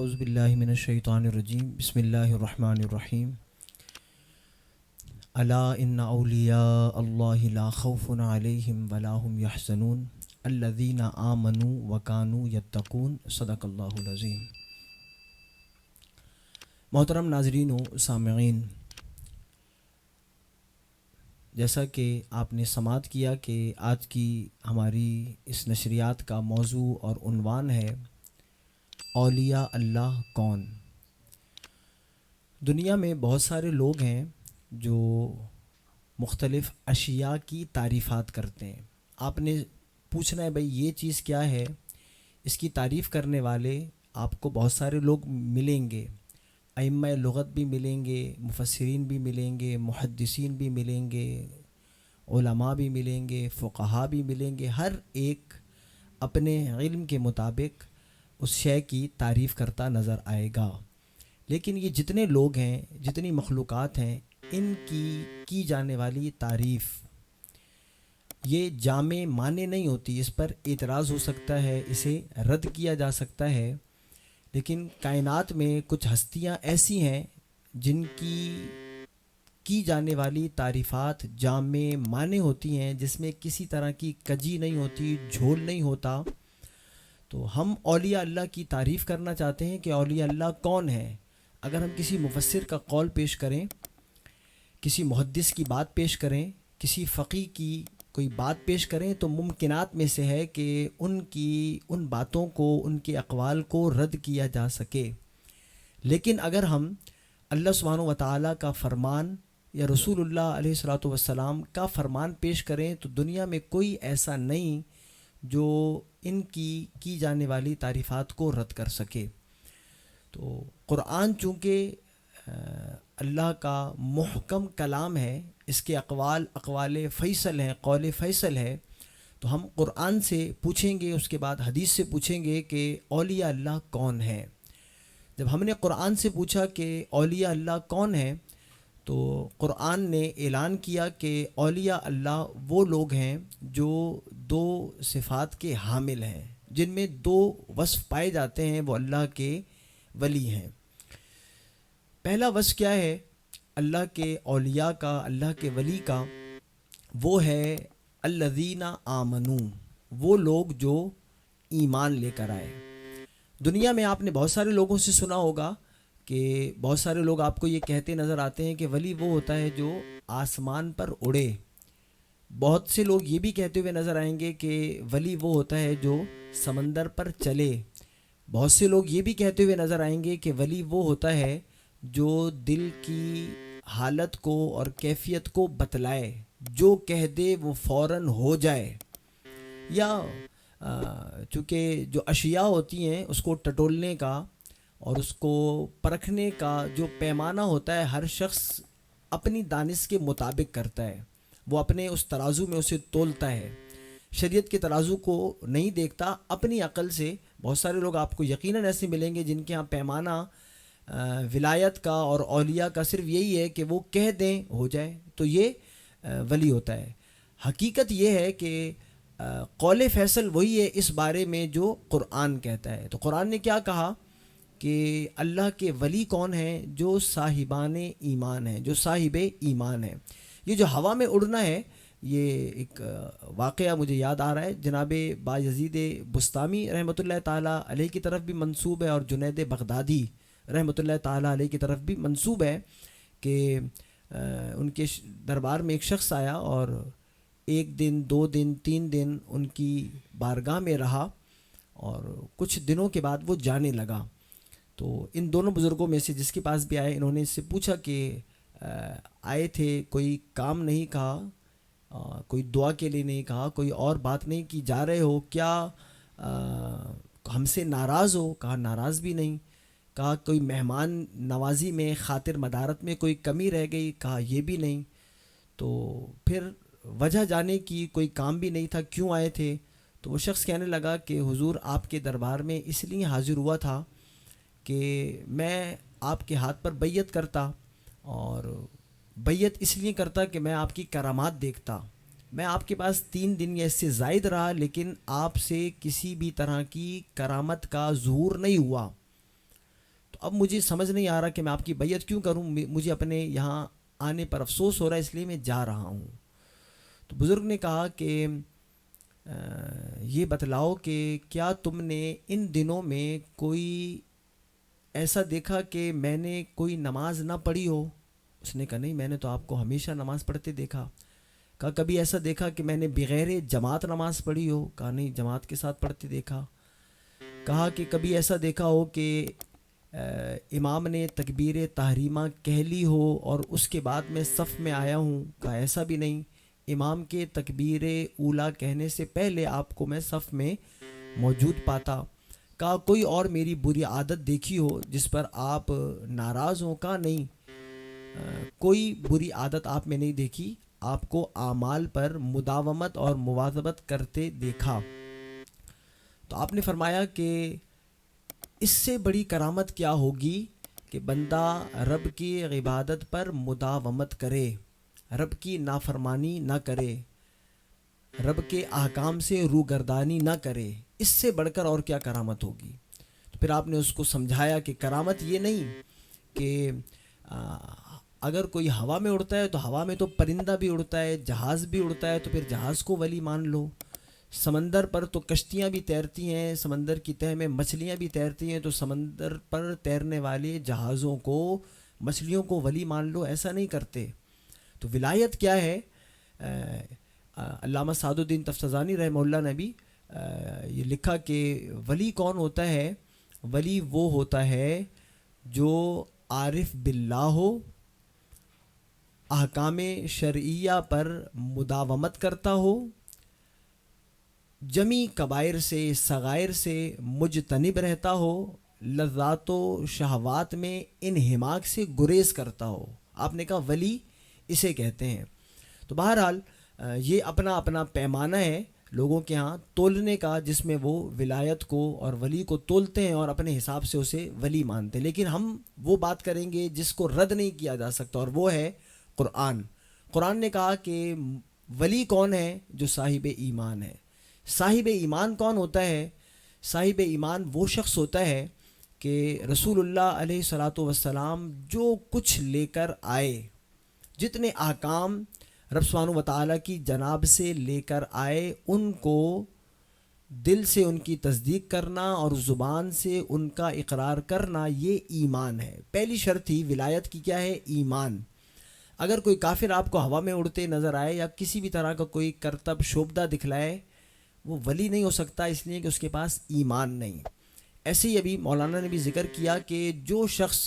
اعوذ باللہ من الشیطان الرجیم بسم اللہ الرحمن الرحیم الا ان اولیاء اللہ لا خوف علیہم ولا هم یحزنون الذین آمنوا وکانوا یتقون صدق اللہ العظیم۔ محترم ناظرین و سامعین، جیسا کہ آپ نے سماعت کیا کہ آج کی ہماری اس نشریات کا موضوع اور عنوان ہے اولیاء اللہ کون۔ دنیا میں بہت سارے لوگ ہیں جو مختلف اشیاء کی تعریفات کرتے ہیں۔ آپ نے پوچھنا ہے بھئی یہ چیز کیا ہے، اس کی تعریف کرنے والے آپ کو بہت سارے لوگ ملیں گے، ائمہ لغت بھی ملیں گے، مفسرین بھی ملیں گے، محدثین بھی ملیں گے، علماء بھی ملیں گے، فقہا بھی ملیں گے۔ ہر ایک اپنے علم کے مطابق اس شے کی تعریف کرتا نظر آئے گا، لیکن یہ جتنے لوگ ہیں، جتنی مخلوقات ہیں، ان کی جانے والی تعریف یہ جامع معنی نہیں ہوتی۔ اس پر اعتراض ہو سکتا ہے، اسے رد کیا جا سکتا ہے، لیکن کائنات میں کچھ ہستیاں ایسی ہیں جن کی جانے والی تعریفات جامع معنی ہوتی ہیں، جس میں کسی طرح کی کجی نہیں ہوتی، جھول نہیں ہوتا۔ تو ہم اولیاء اللہ کی تعریف کرنا چاہتے ہیں کہ اولیاء اللہ کون ہیں۔ اگر ہم کسی مفسر کا قول پیش کریں، کسی محدث کی بات پیش کریں، کسی فقیہ کی کوئی بات پیش کریں، تو ممکنات میں سے ہے کہ ان باتوں کو، ان کے اقوال کو رد کیا جا سکے۔ لیکن اگر ہم اللہ سبحانہ و تعالیٰ کا فرمان یا رسول اللہ علیہ الصلوۃ والسلام کا فرمان پیش کریں، تو دنیا میں کوئی ایسا نہیں جو ان کی جانے والی تعریفات کو رد کر سکے۔ تو قرآن چونکہ اللہ کا محکم کلام ہے، اس کے اقوال فیصل ہیں، قول فیصل ہے، تو ہم قرآن سے پوچھیں گے، اس کے بعد حدیث سے پوچھیں گے کہ اولیاء اللہ کون ہے۔ جب ہم نے قرآن سے پوچھا کہ اولیاء اللہ کون ہیں، تو قرآن نے اعلان کیا کہ اولیاء اللہ وہ لوگ ہیں جو دو صفات کے حامل ہیں، جن میں دو وصف پائے جاتے ہیں، وہ اللہ کے ولی ہیں۔ پہلا وصف کیا ہے اللہ کے اولیاء کا، اللہ کے ولی کا؟ وہ ہے الذین آمنوا، وہ لوگ جو ایمان لے کر آئے۔ دنیا میں آپ نے بہت سارے لوگوں سے سنا ہوگا کہ بہت سارے لوگ آپ کو یہ کہتے نظر آتے ہیں کہ ولی وہ ہوتا ہے جو آسمان پر اڑے۔ بہت سے لوگ یہ بھی کہتے ہوئے نظر آئیں گے کہ ولی وہ ہوتا ہے جو سمندر پر چلے۔ بہت سے لوگ یہ بھی کہتے ہوئے نظر آئیں گے کہ ولی وہ ہوتا ہے جو دل کی حالت کو اور کیفیت کو بتلائے، جو کہہ دے وہ فوراً ہو جائے۔ یا چونکہ جو اشیاء ہوتی ہیں اس کو ٹٹولنے کا اور اس کو پرکھنے کا جو پیمانہ ہوتا ہے، ہر شخص اپنی دانش کے مطابق کرتا ہے، وہ اپنے اس ترازو میں اسے تولتا ہے، شریعت کے ترازو کو نہیں دیکھتا، اپنی عقل سے۔ بہت سارے لوگ آپ کو یقیناً ایسے ملیں گے جن کے ہاں پیمانہ ولایت کا اور اولیاء کا صرف یہی ہے کہ وہ کہہ دیں ہو جائے، تو یہ ولی ہوتا ہے۔ حقیقت یہ ہے کہ قول فیصل وہی ہے اس بارے میں جو قرآن کہتا ہے۔ تو قرآن نے کیا کہا کہ اللہ کے ولی کون ہیں؟ جو صاحبان ایمان ہیں، جو صاحب ایمان ہیں۔ یہ جو ہوا میں اڑنا ہے، یہ ایک واقعہ مجھے یاد آ رہا ہے، جناب بایزید بسطامی رحمۃ اللہ تعالیٰ علیہ کی طرف بھی منسوب ہے، اور جنید بغدادی رحمۃ اللہ تعالیٰ علیہ کی طرف بھی منسوب ہے کہ ان کے دربار میں ایک شخص آیا اور 1 دن 2 دن 3 دن ان کی بارگاہ میں رہا، اور کچھ دنوں کے بعد وہ جانے لگا۔ تو ان دونوں بزرگوں میں سے جس کے پاس بھی آئے، انہوں نے اس سے پوچھا کہ آئے تھے، کوئی کام نہیں کہا، کوئی دعا کے لیے نہیں کہا، کوئی اور بات نہیں کی، جا رہے ہو کیا ہم سے ناراض ہو؟ کہا ناراض بھی نہیں۔ کہا کوئی مہمان نوازی میں، خاطر مدارت میں کوئی کمی رہ گئی؟ کہا یہ بھی نہیں۔ تو پھر وجہ جانے کی کوئی کام بھی نہیں تھا، کیوں آئے تھے؟ تو وہ شخص کہنے لگا کہ حضور آپ کے دربار میں اس لیے حاضر ہوا تھا کہ میں آپ کے ہاتھ پر بیعت کرتا، اور بیعت اس لیے کرتا کہ میں آپ کی کرامات دیکھتا۔ میں آپ کے پاس 3 دن یا اس سے زائد رہا، لیکن آپ سے کسی بھی طرح کی کرامت کا ظہور نہیں ہوا۔ تو اب مجھے سمجھ نہیں آ رہا کہ میں آپ کی بیعت کیوں کروں، مجھے اپنے یہاں آنے پر افسوس ہو رہا ہے، اس لیے میں جا رہا ہوں۔ تو بزرگ نے کہا کہ یہ بتلاؤ کہ کیا تم نے ان دنوں میں کوئی ایسا دیکھا کہ میں نے کوئی نماز نہ پڑھی ہو؟ اس نے کہا نہیں، میں نے تو آپ کو ہمیشہ نماز پڑھتے دیکھا۔ کہا کبھی ایسا دیکھا کہ میں نے بغیر جماعت نماز پڑھی ہو؟ کہا نہیں، جماعت کے ساتھ پڑھتے دیکھا۔ کہا کہ کبھی ایسا دیکھا ہو کہ امام نے تکبیر تحریمہ کہہ لی ہو اور اس کے بعد میں صف میں آیا ہوں؟ کہا ایسا بھی نہیں، امام کے تکبیر اولیٰ کہنے سے پہلے آپ کو میں صف میں موجود پاتا۔ کہا کوئی اور میری بری عادت دیکھی ہو جس پر آپ ناراض ہوں؟ کہا نہیں، کوئی بری عادت آپ میں نہیں دیکھی، آپ کو اعمال پر مداومت اور مواظبت کرتے دیکھا۔ تو آپ نے فرمایا کہ اس سے بڑی کرامت کیا ہوگی کہ بندہ رب کی عبادت پر مداومت کرے، رب کی نافرمانی نہ کرے، رب کے احکام سے روگردانی نہ کرے، اس سے بڑھ کر اور کیا کرامت ہوگی؟ تو پھر آپ نے اس کو سمجھایا کہ کرامت یہ نہیں کہ اگر کوئی ہوا میں اڑتا ہے تو ہوا میں تو پرندہ بھی اڑتا ہے، جہاز بھی اڑتا ہے، تو پھر جہاز کو ولی مان لو۔ سمندر پر تو کشتیاں بھی تیرتی ہیں، سمندر کی تہہ میں مچھلیاں بھی تیرتی ہیں، تو سمندر پر تیرنے والے جہازوں کو، مچھلیوں کو ولی مان لو، ایسا نہیں کرتے۔ تو ولایت کیا ہے؟ علامہ سعد الدین تفتزانی رحمہ اللہ نے بھی یہ لکھا کہ ولی کون ہوتا ہے؟ ولی وہ ہوتا ہے جو عارف باللہ ہو، احکام شرعیہ پر مداومت کرتا ہو، جمی کبائر سے صغائر سے مجتنب رہتا ہو، لذات و شہوات میں انہماک سے گریز کرتا ہو۔ آپ نے کہا ولی اسے کہتے ہیں۔ تو بہرحال یہ اپنا اپنا پیمانہ ہے لوگوں کے ہاں تولنے کا، جس میں وہ ولایت کو اور ولی کو تولتے ہیں اور اپنے حساب سے اسے ولی مانتے ہیں۔ لیکن ہم وہ بات کریں گے جس کو رد نہیں کیا جا سکتا، اور وہ ہے قرآن۔ قرآن نے کہا کہ ولی کون ہے؟ جو صاحب ایمان ہے۔ صاحب ایمان کون ہوتا ہے؟ صاحب ایمان وہ شخص ہوتا ہے کہ رسول اللہ علیہ الصلاۃ والسلام جو کچھ لے کر آئے، جتنے احکام رب سبحانہ و تعالیٰ کی جناب سے لے کر آئے، ان کو دل سے ان کی تصدیق کرنا اور زبان سے ان کا اقرار کرنا، یہ ایمان ہے۔ پہلی شرط ہی ولایت کی کیا ہے؟ ایمان۔ اگر کوئی کافر آپ کو ہوا میں اڑتے نظر آئے یا کسی بھی طرح کا کوئی کرتب شوبدہ دکھلائے، وہ ولی نہیں ہو سکتا، اس لیے کہ اس کے پاس ایمان نہیں۔ ایسے ہی ابھی مولانا نے بھی ذکر کیا کہ جو شخص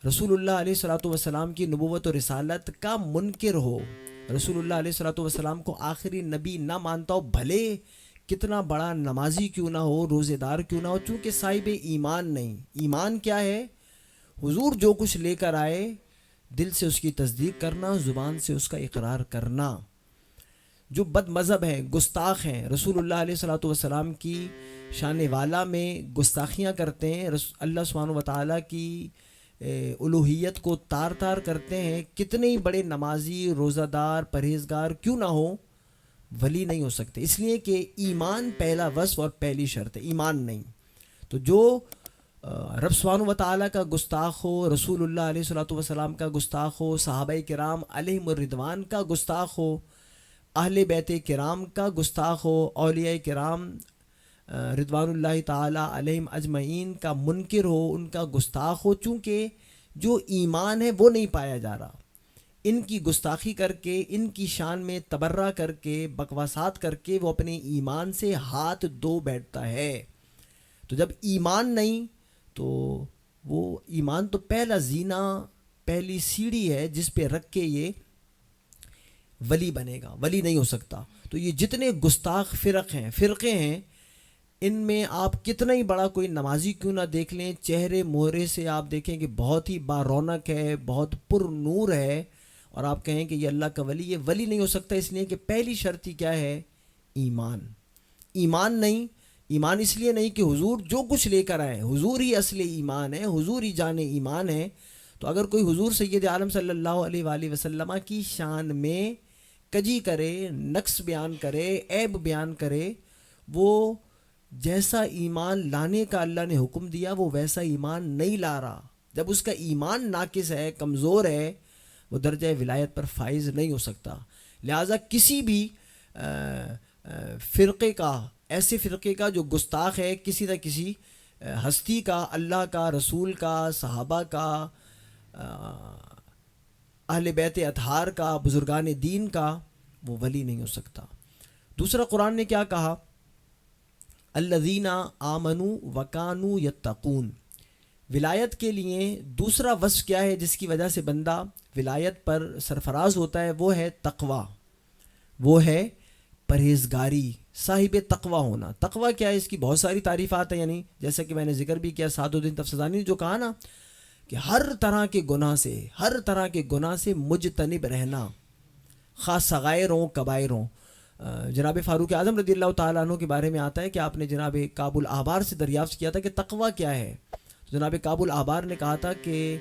رسول اللہ علیہ الصلاۃ والسلام کی نبوت و رسالت کا منکر ہو، رسول اللہ علیہ الصلاۃ والسلام کو آخری نبی نہ مانتا ہو، بھلے کتنا بڑا نمازی کیوں نہ ہو، روزے دار کیوں نہ ہو، چونکہ صاحب ایمان نہیں۔ ایمان کیا ہے؟ حضور جو کچھ لے کر آئے، دل سے اس کی تصدیق کرنا، زبان سے اس کا اقرار کرنا۔ جو بد مذہب ہیں، گستاخ ہیں، رسول اللہ علیہ الصلاۃ والسلام کی شان والا میں گستاخیاں کرتے ہیں، اللہ سبحانہ و تعالیٰ کی الوہیت کو تار تار کرتے ہیں، کتنے ہی بڑے نمازی، روزہ دار، پرہیزگار کیوں نہ ہو، ولی نہیں ہو سکتے، اس لیے کہ ایمان پہلا وصف اور پہلی شرط ہے، ایمان نہیں۔ تو جو رب سبحانہ و تعالیٰ کا گستاخ ہو، رسول اللہ علیہ الصلاۃ والسلام کا گستاخ ہو، صحابہ کرام علیہم الرضوان کا گستاخ ہو، اہل بیت کرام کا گستاخ ہو، اولیاء کرام رضوان اللہ تعالیٰ علیہم اجمعین کا منکر ہو، ان کا گستاخ ہو، چونکہ جو ایمان ہے وہ نہیں پایا جا رہا، ان کی گستاخی کر کے، ان کی شان میں تبرہ کر کے، بکواسات کر کے وہ اپنے ایمان سے ہاتھ دھو بیٹھتا ہے۔ تو جب ایمان نہیں تو وہ ایمان تو پہلا زینہ، پہلی سیڑھی ہے جس پہ رکھ کے یہ ولی بنے گا، ولی نہیں ہو سکتا۔ تو یہ جتنے گستاخ فرقے ہیں، ان میں آپ کتنا ہی بڑا کوئی نمازی کیوں نہ دیکھ لیں، چہرے مہرے سے آپ دیکھیں کہ بہت ہی بارونق ہے، بہت پر نور ہے، اور آپ کہیں کہ یہ اللہ کا ولی، یہ ولی نہیں ہو سکتا، اس لیے کہ پہلی شرط ہی کیا ہے؟ ایمان۔ ایمان نہیں، ایمان اس لیے نہیں کہ حضور جو کچھ لے کر آئے، حضور ہی اصل ایمان ہے، حضور ہی جان ایمان ہے۔ تو اگر کوئی حضور سید عالم صلی اللہ علیہ وآلہ وسلم کی شان میں کجی کرے، نقص بیان کرے، عیب بیان کرے، وہ جیسا ایمان لانے کا اللہ نے حکم دیا وہ ویسا ایمان نہیں لا رہا. جب اس کا ایمان ناقص ہے، کمزور ہے، وہ درجہ ولایت پر فائز نہیں ہو سکتا. لہٰذا کسی بھی فرقے کا، ایسے فرقے کا جو گستاخ ہے کسی نہ کسی ہستی کا، اللہ کا، رسول کا، صحابہ کا، اہل بیت اطہار کا، بزرگان دین کا، وہ ولی نہیں ہو سکتا. دوسرا قرآن نے کیا کہا؟ الذین آمنوا وکانوا یتقون. ولایت کے لیے دوسرا وصف کیا ہے جس کی وجہ سے بندہ ولایت پر سرفراز ہوتا ہے؟ وہ ہے تقوی، وہ ہے پرہیزگاری، صاحب تقوی ہونا. تقوی کیا ہے؟ اس کی بہت ساری تعریفات ہیں. یعنی جیسا کہ میں نے ذکر بھی کیا، سعد الدین تفسیرانی نے جو کہا نا کہ ہر طرح کے گناہ سے مجتنب رہنا، خاص صغائر ہوں کبائر ہوں. جناب فاروق اعظم رضی اللہ تعالیٰ عنہ کے بارے میں آتا ہے کہ آپ نے جناب کعب الاحبار سے دریافت کیا تھا کہ تقوی کیا ہے. جناب کعب الاحبار نے کہا تھا کہ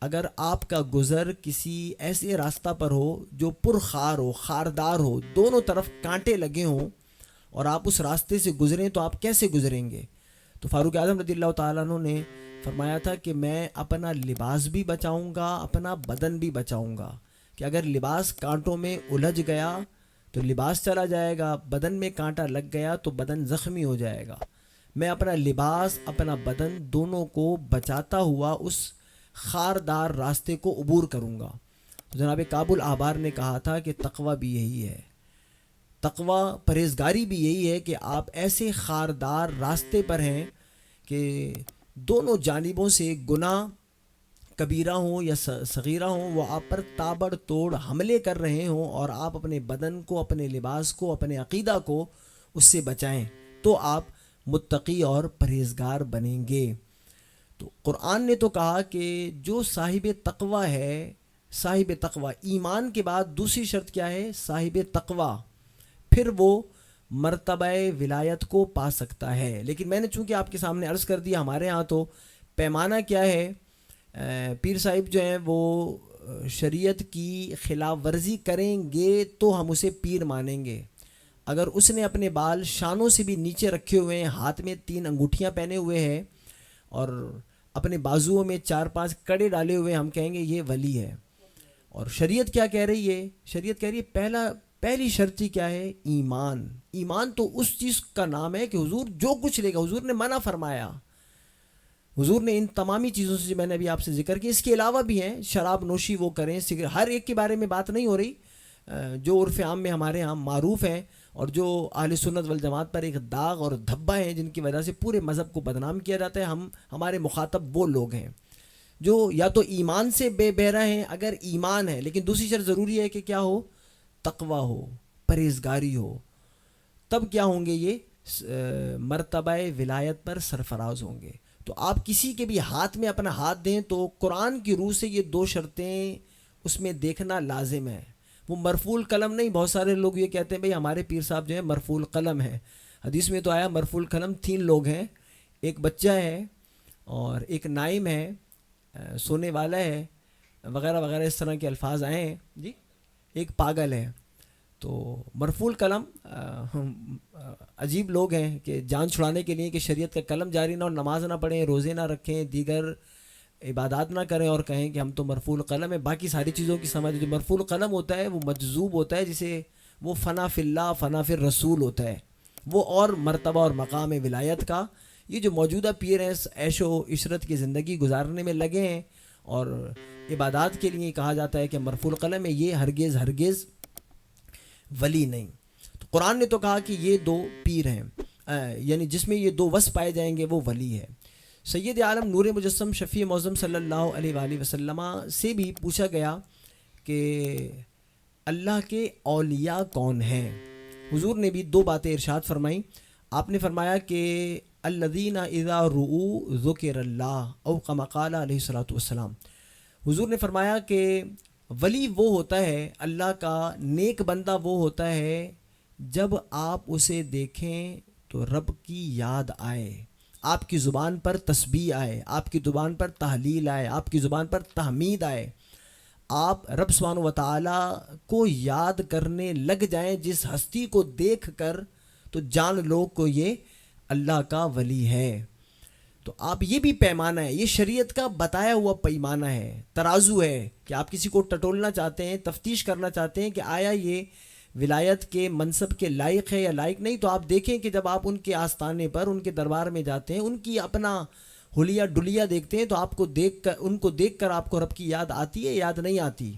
اگر آپ کا گزر کسی ایسے راستہ پر ہو جو پرخار ہو، خاردار ہو، دونوں طرف کانٹے لگے ہوں، اور آپ اس راستے سے گزریں تو آپ کیسے گزریں گے؟ تو فاروق اعظم رضی اللہ تعالیٰ عنہ نے فرمایا تھا کہ میں اپنا لباس بھی بچاؤں گا، اپنا بدن بھی بچاؤں گا. کہ اگر لباس کانٹوں میں الجھ گیا تو لباس چلا جائے گا، بدن میں کانٹا لگ گیا تو بدن زخمی ہو جائے گا. میں اپنا لباس، اپنا بدن دونوں کو بچاتا ہوا اس خاردار راستے کو عبور کروں گا. جناب کعب الاحبار نے کہا تھا کہ تقوی بھی یہی ہے، تقوی پرہیزگاری بھی یہی ہے کہ آپ ایسے خاردار راستے پر ہیں کہ دونوں جانبوں سے گناہ کبیرہ ہوں یا صغیرہ ہوں وہ آپ پر تابڑ توڑ حملے کر رہے ہوں، اور آپ اپنے بدن کو، اپنے لباس کو، اپنے عقیدہ کو اس سے بچائیں تو آپ متقی اور پرہیزگار بنیں گے. تو قرآن نے تو کہا کہ جو صاحب تقوی ہے، صاحب تقوی، ایمان کے بعد دوسری شرط کیا ہے؟ صاحب تقوی، پھر وہ مرتبہ ولایت کو پا سکتا ہے. لیکن میں نے چونکہ آپ کے سامنے عرض کر دیا، ہمارے ہاں تو پیمانہ کیا ہے، پیر صاحب جو ہیں وہ شریعت کی خلاف ورزی کریں گے تو ہم اسے پیر مانیں گے. اگر اس نے اپنے بال شانوں سے بھی نیچے رکھے ہوئے ہیں، ہاتھ میں 3 انگوٹھیاں پہنے ہوئے ہیں اور اپنے بازوؤں میں 4-5 کڑے ڈالے ہوئے، ہم کہیں گے یہ ولی ہے. اور شریعت کیا کہہ رہی ہے؟ شریعت کہہ رہی ہے پہلی شرط ہی کیا ہے؟ ایمان. ایمان تو اس چیز کا نام ہے کہ حضور جو کچھ لے گا، حضور نے منع فرمایا، حضور نے ان تمامی چیزوں سے جو میں نے ابھی آپ سے ذکر کی، اس کے علاوہ بھی ہیں، شراب نوشی وہ کریں، سگریٹ، ہر ایک کے بارے میں بات نہیں ہو رہی. جو عرف عام میں ہمارے ہاں معروف ہیں اور جو اہل سنت والجماعت پر ایک داغ اور دھبا ہیں، جن کی وجہ سے پورے مذہب کو بدنام کیا جاتا ہے، ہمارے مخاطب وہ لوگ ہیں جو یا تو ایمان سے بے بہرہ ہیں، اگر ایمان ہے، لیکن دوسری شرط ضروری ہے کہ کیا ہو؟ تقوی ہو، پرہیزگاری ہو. تب کیا ہوں گے؟ یہ مرتبہ ولایت پر سرفراز ہوں گے. تو آپ کسی کے بھی ہاتھ میں اپنا ہاتھ دیں تو قرآن کی روح سے یہ 2 شرطیں اس میں دیکھنا لازم ہے. وہ مرفوع القلم نہیں. بہت سارے لوگ یہ کہتے ہیں بھئی ہمارے پیر صاحب جو ہیں مرفوع القلم ہیں. حدیث میں تو آیا مرفوع القلم 3 لوگ ہیں، ایک بچہ ہے اور ایک نائم ہے، سونے والا ہے، وغیرہ وغیرہ اس طرح کے الفاظ آئے ہیں جی، ایک پاگل ہے. تو مرفوع القلم عجیب لوگ ہیں کہ جان چھڑانے کے لیے کہ شریعت کا قلم جاری نہ، اور نماز نہ پڑھیں، روزے نہ رکھیں، دیگر عبادات نہ کریں، اور کہیں کہ ہم تو مرفوع القلم ہیں. باقی ساری چیزوں کی سمجھ، جو مرفوع القلم ہوتا ہے وہ مجذوب ہوتا ہے، جسے وہ فنا فی اللہ فنا فی الرسول ہوتا ہے، وہ اور مرتبہ اور مقام ولایت کا. یہ جو موجودہ پیر ہیں عیش و عشرت کی زندگی گزارنے میں لگے ہیں اور عبادات کے لیے کہا جاتا ہے کہ مرفوع القلم ہے، یہ ہرگز ولی نہیں. تو قرآن نے تو کہا کہ یہ 2 پیر ہیں، یعنی جس میں یہ 2 وصف پائے جائیں گے وہ ولی ہے. سید عالم نور مجسم شفیع معظم صلی اللہ علیہ وآلہ وسلم سے بھی پوچھا گیا کہ اللہ کے اولیاء کون ہیں. حضور نے بھی 2 باتیں ارشاد فرمائیں. آپ نے فرمایا کہ الذین اذا رؤوا ذکر اللہ، او کما قال علیہ الصلوۃ والسلام. حضور نے فرمایا کہ ولی وہ ہوتا ہے، اللہ کا نیک بندہ وہ ہوتا ہے جب آپ اسے دیکھیں تو رب کی یاد آئے، آپ کی زبان پر تسبیح آئے، آپ کی زبان پر تحلیل آئے، آپ کی زبان پر تحمید آئے، آپ رب سبحانہ و تعالیٰ کو یاد کرنے لگ جائیں. جس ہستی کو دیکھ کر تو جان لو کو یہ اللہ کا ولی ہے۔ تو آپ یہ بھی پیمانہ ہے، یہ شریعت کا بتایا ہوا پیمانہ ہے، ترازو ہے کہ آپ کسی کو ٹٹولنا چاہتے ہیں، تفتیش کرنا چاہتے ہیں کہ آیا یہ ولایت کے منصب کے لائق ہے یا لائق نہیں، تو آپ دیکھیں کہ جب آپ ان کے آستانے پر، ان کے دربار میں جاتے ہیں، ان کی اپنا حلیہ ڈلیہ دیکھتے ہیں، تو آپ کو دیکھ کر، ان کو دیکھ کر آپ کو رب کی یاد آتی ہے، یاد نہیں آتی؟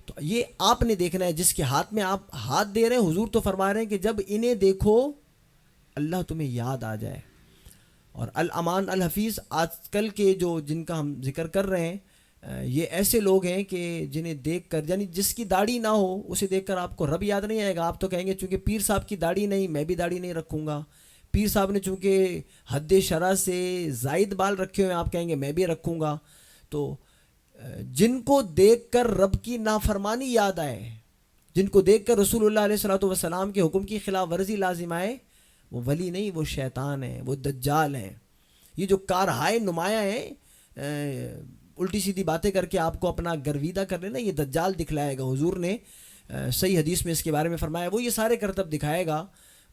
تو یہ آپ نے دیکھنا ہے، جس کے ہاتھ میں آپ ہاتھ دے رہے ہیں، حضور تو فرما رہے ہیں کہ جب انہیں دیکھو اللہ تمہیں یاد آ جائے۔ اور الامان الحفیظ آج کل کے جو جن کا ہم ذکر کر رہے ہیں، یہ ایسے لوگ ہیں کہ جنہیں دیکھ کر، یعنی جس کی داڑھی نہ ہو اسے دیکھ کر آپ کو رب یاد نہیں آئے گا، آپ تو کہیں گے چونکہ پیر صاحب کی داڑھی نہیں، میں بھی داڑھی نہیں رکھوں گا، پیر صاحب نے چونکہ حد شرع سے زائد بال رکھے ہوئے ہیں، آپ کہیں گے میں بھی رکھوں گا۔ تو جن کو دیکھ کر رب کی نافرمانی یاد آئے، جن کو دیکھ کر رسول اللہ علیہ الصلوۃ والسلام کے حکم کی خلاف ورزی لازم آئے، وہ ولی نہیں، وہ شیطان ہیں، وہ دجال ہیں۔ یہ جو کارہائے نمایاں ہیں، الٹی سیدھی باتیں کر کے آپ کو اپنا گرویدہ کر لینا، یہ دجال دکھلائے گا۔ حضور نے صحیح حدیث میں اس کے بارے میں فرمایا، وہ یہ سارے کرتب دکھائے گا،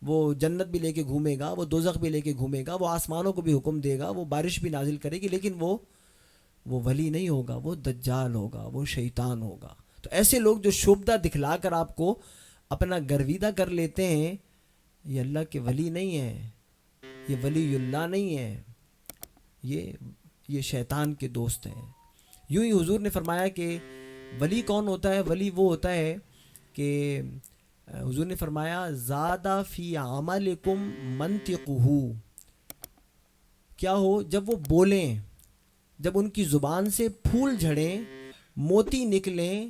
وہ جنت بھی لے کے گھومے گا، وہ دوزخ بھی لے کے گھومے گا، وہ آسمانوں کو بھی حکم دے گا، وہ بارش بھی نازل کرے گی، لیکن وہ ولی نہیں ہوگا، وہ دجال ہوگا، وہ شیطان ہوگا۔ تو ایسے لوگ جو شوبدہ دکھلا کر آپ کو اپنا گرویدہ کر لیتے ہیں، یہ اللہ کے ولی نہیں ہیں، یہ ولی اللہ نہیں ہے، یہ شیطان کے دوست ہیں۔ یوں ہی حضور نے فرمایا کہ ولی کون ہوتا ہے؟ ولی وہ ہوتا ہے کہ حضور نے فرمایا زادہ فی عملکم منطقہ، کیا ہو؟ جب وہ بولیں، جب ان کی زبان سے پھول جھڑیں، موتی نکلیں،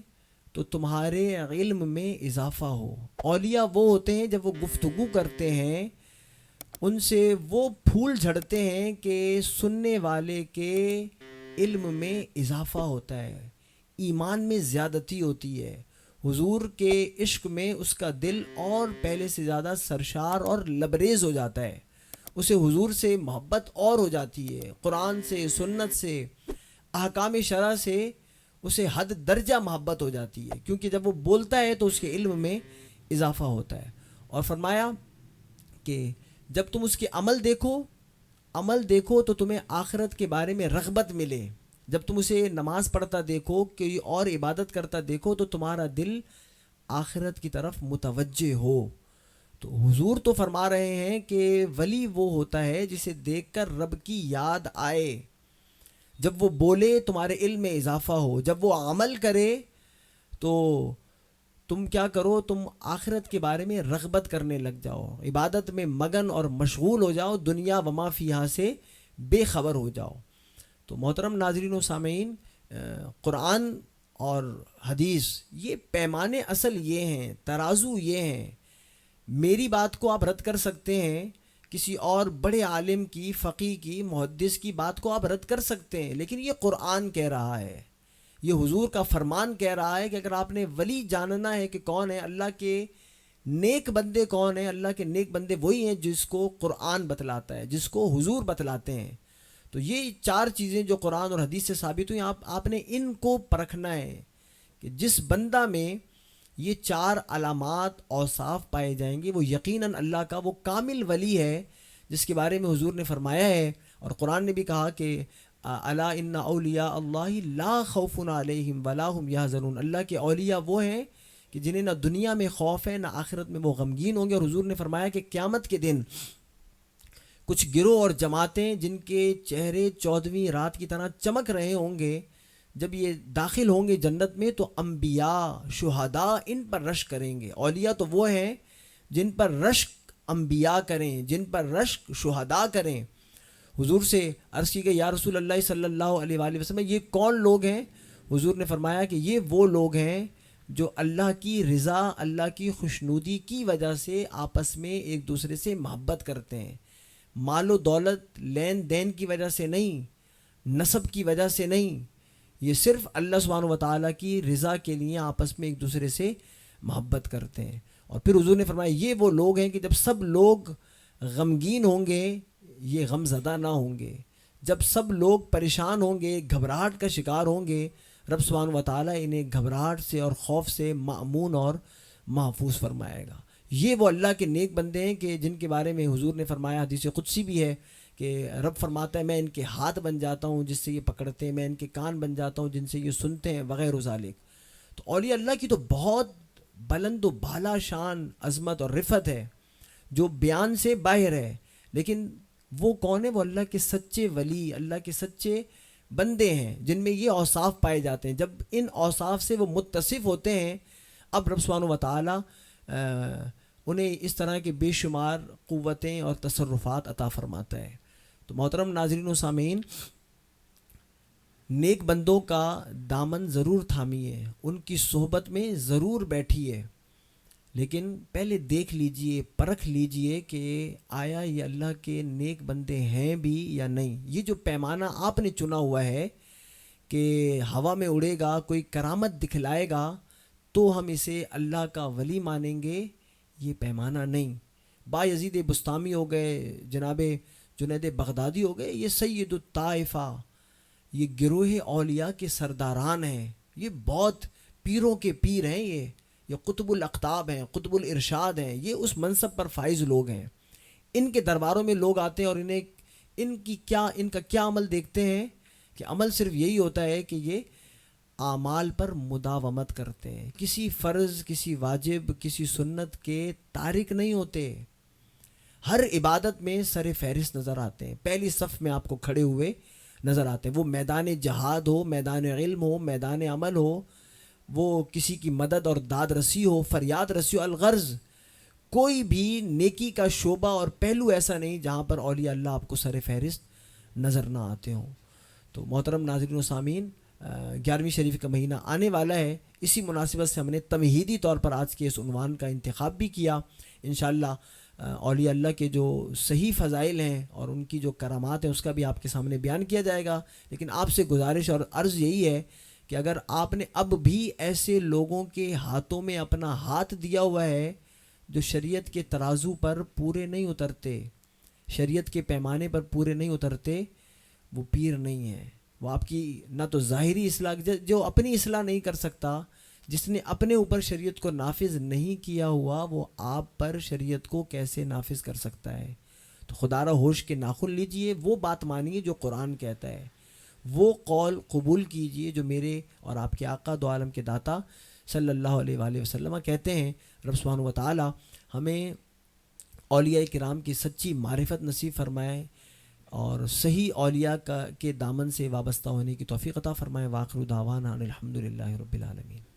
تو تمہارے علم میں اضافہ ہو۔ اولیاء وہ ہوتے ہیں جب وہ گفتگو کرتے ہیں، ان سے وہ پھول جھڑتے ہیں کہ سننے والے کے علم میں اضافہ ہوتا ہے، ایمان میں زیادتی ہوتی ہے، حضور کے عشق میں اس کا دل اور پہلے سے زیادہ سرشار اور لبریز ہو جاتا ہے، اسے حضور سے محبت اور ہو جاتی ہے، قرآن سے، سنت سے، احکام شرع سے اسے حد درجہ محبت ہو جاتی ہے، کیونکہ جب وہ بولتا ہے تو اس کے علم میں اضافہ ہوتا ہے۔ اور فرمایا کہ جب تم اس کے عمل دیکھو تو تمہیں آخرت کے بارے میں رغبت ملے، جب تم اسے نماز پڑھتا دیکھو، کوئی اور عبادت کرتا دیکھو، تو تمہارا دل آخرت کی طرف متوجہ ہو۔ تو حضور تو فرما رہے ہیں کہ ولی وہ ہوتا ہے جسے دیکھ کر رب کی یاد آئے، جب وہ بولے تمہارے علم میں اضافہ ہو، جب وہ عمل کرے تو تم کیا کرو؟ تم آخرت کے بارے میں رغبت کرنے لگ جاؤ، عبادت میں مگن اور مشغول ہو جاؤ، دنیا وما فیہا سے بے خبر ہو جاؤ۔ تو محترم ناظرین و سامعین، قرآن اور حدیث یہ پیمانے اصل یہ ہیں، ترازو یہ ہیں۔ میری بات کو آپ رد کر سکتے ہیں، کسی اور بڑے عالم کی، فقیہ کی، محدث کی بات کو آپ رد کر سکتے ہیں، لیکن یہ قرآن کہہ رہا ہے، یہ حضور کا فرمان کہہ رہا ہے کہ اگر آپ نے ولی جاننا ہے کہ کون ہے، اللہ کے نیک بندے کون ہیں، اللہ کے نیک بندے وہی ہیں جس کو قرآن بتلاتا ہے، جس کو حضور بتلاتے ہیں۔ تو یہ چار چیزیں جو قرآن اور حدیث سے ثابت ہوئی، آپ نے ان کو پرکھنا ہے کہ جس بندہ میں یہ چار علامات اوصاف پائے جائیں گے، وہ یقیناً اللہ کا وہ کامل ولی ہے جس کے بارے میں حضور نے فرمایا ہے، اور قرآن نے بھی کہا کہ الا ان اولیاء اللہ لا خوف علیہم ولا هم یحزنون، اللہ کے اولیاء وہ ہیں کہ جنہیں نہ دنیا میں خوف ہے، نہ آخرت میں وہ غمگین ہوں گے۔ اور حضور نے فرمایا کہ قیامت کے دن کچھ گروہ اور جماعتیں جن کے چہرے 14ویں رات کی طرح چمک رہے ہوں گے، جب یہ داخل ہوں گے جنت میں، تو انبیاء، شہداء ان پر رشک کریں گے۔ اولیاء تو وہ ہیں جن پر رشک انبیاء کریں، جن پر رشک شہداء کریں۔ حضور سے عرض کی کہ یا رسول اللہ صلی اللہ علیہ وآلہ وسلم، یہ کون لوگ ہیں؟ حضور نے فرمایا کہ یہ وہ لوگ ہیں جو اللہ کی رضا، اللہ کی خوشنودی کی وجہ سے آپس میں ایک دوسرے سے محبت کرتے ہیں، مال و دولت لین دین کی وجہ سے نہیں، نسب کی وجہ سے نہیں، یہ صرف اللہ سبحانہ و تعالیٰ کی رضا کے لیے آپس میں ایک دوسرے سے محبت کرتے ہیں۔ اور پھر حضور نے فرمایا یہ وہ لوگ ہیں کہ جب سب لوگ غمگین ہوں گے، یہ غم زدہ نہ ہوں گے، جب سب لوگ پریشان ہوں گے، گھبراہٹ کا شکار ہوں گے، رب سبحانہ و تعالیٰ انہیں گھبراہٹ سے اور خوف سے مأمون اور محفوظ فرمائے گا۔ یہ وہ اللہ کے نیک بندے ہیں کہ جن کے بارے میں حضور نے فرمایا، حدیث قدسی بھی ہے کہ رب فرماتا ہے میں ان کے ہاتھ بن جاتا ہوں جس سے یہ پکڑتے ہیں، میں ان کے کان بن جاتا ہوں جن سے یہ سنتے ہیں، وغیرہ ذالک۔ تو اولیاء اللہ کی تو بہت بلند و بالا شان عظمت اور رفت ہے جو بیان سے باہر ہے، لیکن وہ کون ہے؟ وہ اللہ کے سچے ولی، اللہ کے سچے بندے ہیں جن میں یہ اوصاف پائے جاتے ہیں۔ جب ان اوصاف سے وہ متصف ہوتے ہیں، اب رب سبحانہ و تعالیٰ انہیں اس طرح کے بے شمار قوتیں اور تصرفات عطا فرماتا ہے۔ تو محترم ناظرین و سامعین، نیک بندوں کا دامن ضرور تھامیے، ان کی صحبت میں ضرور بیٹھیے، لیکن پہلے دیکھ لیجئے، پرکھ لیجئے کہ آیا یہ اللہ کے نیک بندے ہیں بھی یا نہیں۔ یہ جو پیمانہ آپ نے چنا ہوا ہے کہ ہوا میں اڑے گا، کوئی کرامت دکھلائے گا تو ہم اسے اللہ کا ولی مانیں گے، یہ پیمانہ نہیں۔ بایزید بستامی ہو گئے، جناب جنید بغدادی ہو گئے، یہ سید الطائفہ، یہ گروہ اولیاء کے سرداران ہیں، یہ بہت پیروں کے پیر ہیں، یہ قطب الاقطاب ہیں، قطب الارشاد ہیں، یہ اس منصب پر فائز لوگ ہیں۔ ان کے درباروں میں لوگ آتے ہیں اور ان کا کیا عمل دیکھتے ہیں کہ عمل صرف یہی ہوتا ہے کہ یہ اعمال پر مداومت کرتے ہیں، کسی فرض، کسی واجب، کسی سنت کے تارک نہیں ہوتے، ہر عبادت میں سر فہرست نظر آتے ہیں، پہلی صف میں آپ کو کھڑے ہوئے نظر آتے ہیں۔ وہ میدان جہاد ہو، میدان علم ہو، میدان عمل ہو، وہ کسی کی مدد اور داد رسی ہو، فریاد رسی ہو، الغرض کوئی بھی نیکی کا شعبہ اور پہلو ایسا نہیں جہاں پر اولیاء اللہ آپ کو سر فہرست نظر نہ آتے ہوں۔ تو محترم ناظرین و سامعین، 11ویں شریف کا مہینہ آنے والا ہے، اسی مناسبت سے ہم نے تمہیدی طور پر آج کے اس عنوان کا انتخاب بھی کیا۔ انشاءاللہ اولیاء اللہ کے جو صحیح فضائل ہیں اور ان کی جو کرامات ہیں اس کا بھی آپ کے سامنے بیان کیا جائے گا، لیکن آپ سے گزارش اور عرض یہی ہے کہ اگر آپ نے اب بھی ایسے لوگوں کے ہاتھوں میں اپنا ہاتھ دیا ہوا ہے جو شریعت کے ترازو پر پورے نہیں اترتے، شریعت کے پیمانے پر پورے نہیں اترتے، وہ پیر نہیں ہیں۔ وہ آپ کی نہ تو ظاہری اصلاح، جو اپنی اصلاح نہیں کر سکتا، جس نے اپنے اوپر شریعت کو نافذ نہیں کیا ہوا، وہ آپ پر شریعت کو کیسے نافذ کر سکتا ہے؟ تو خدا را ہوش کے ناخن لیجئے، وہ بات مانیے جو قرآن کہتا ہے، وہ قول قبول کیجئے جو میرے اور آپ کے آقا دو عالم کے داتا صلی اللہ علیہ وآلہ وسلم کہتے ہیں۔ رب سبحانہ و تعالی ہمیں اولیاء کرام کی سچی معرفت نصیب فرمائے اور صحیح اولیاء کے دامن سے وابستہ ہونے کی توفیق عطا فرمائے۔ وآخر دعوانا الحمدللہ رب العالمین۔